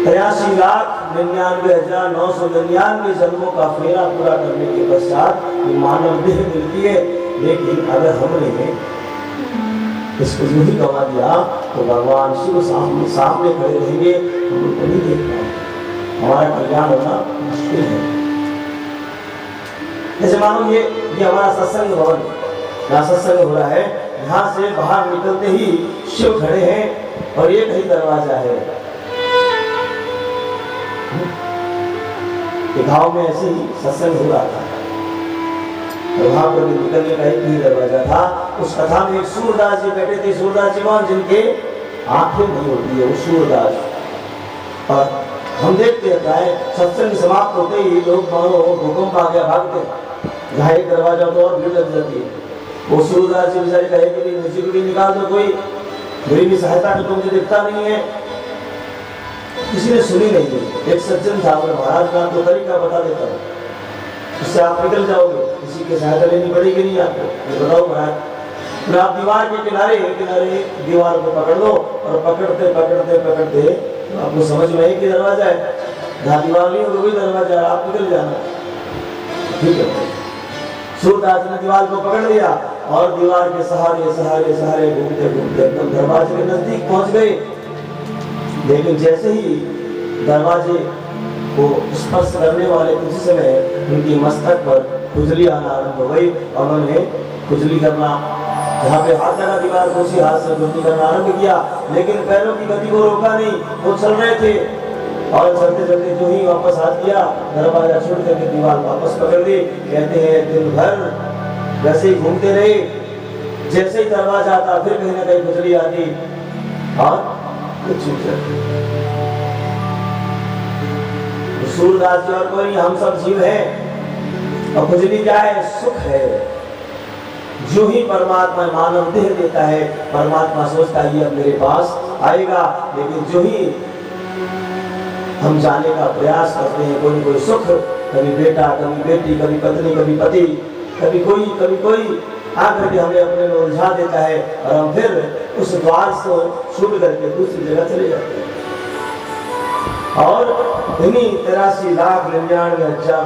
83,99,999 जन्मों का फेरा पूरा करने के पश्चात ये मानव देह मिलती है। लेकिन अगर हमने इसको जो ही गवा दिया तो भगवान शिव सामने खड़े रहेंगे, हम उनको नहीं देख पाएंगे, हमारा कल्याण होना मुश्किल है। जैसे मानो ये हमारा सत्संग भवन, यहाँ सत्संग हो रहा है, यहाँ से बाहर निकलते ही शिव खड़े हैं और एक ही दरवाजा है। गांव में ऐसे ही सत्संग हो रहा था, वहां पर निकलने का एक ही दरवाजा था। उस कथा में एक सूरदास जी बैठे थे, सूरदास जी मान जिनके आंखें नहीं होती है, वो सूरदास। और हम देखते हैं सत्संग समाप्त होते ही लोग मानो भूकंप आ गया भागते, जहाँ एक दरवाजा तो और भीड़ लग जाती है। वो सूरदास जी बेचारे कहे कि मुझे निकाल दो, कोई गरीबी सहायता का तो मुझे दिखता नहीं है। किसी ने सुनी नहीं दी। एक सज्जन था, महाराज का तो तरीका बता देता हूँ, इससे आप निकल जाओगे, किसी की सहायता लेनी पड़ेगी नहीं आपको। ये बताओ महाराज, आप दीवार के किनारे दीवार को पकड़ लो और पकड़ते पकड़ते पकड़ते तो आपको समझ में एक ही दरवाजा है, जहाँ दीवार नहीं होगी वही दरवाजा है, आप निकल जाना। ठीक है, सूरदास ने दीवार को पकड़ लिया और दीवार के सहारे सहारे सहारे घूमते घूमते एकदम दरवाजे के नजदीक पहुंच गए। लेकिन जैसे ही दरवाजे को स्पर्श करने वाले कुछ समय उनकी मस्तक पर खुजली आना आरंभ हो गई और उन्होंने खुजली करना, जहाँ पे हाथ लगा दीवार को उसी हाथ से खुजली करना आरंभ किया। लेकिन पैरों की गति को रोका नहीं, वो चल रहे थे और चलते चलते जो ही वापस हाथ किया, दरवाजा छोड़ करके दीवार वापस पकड़ ली। कहते हैं दिन भर वैसे ही घूमते रहे, जैसे ही दरवाजा आता फिर कहीं ना कहीं खुजली आती और सूरदास जी और कोई, हम सब जीव हैं और खुजली क्या है? सुख है। जो ही परमात्मा मानव देह देता है, परमात्मा सोचता है ये अब मेरे पास आएगा। लेकिन जो ही हम जाने का प्रयास करते हैं, कोई सुख, कभी बेटा, कभी बेटी, कभी पत्नी, कभी पति, कभी कोई आकर के हमें अपने में उलझा देता है और हम फिर उस द्वार से छूट करके दूसरी जगह चले जाते हैं। और इन्हीं 83,99,999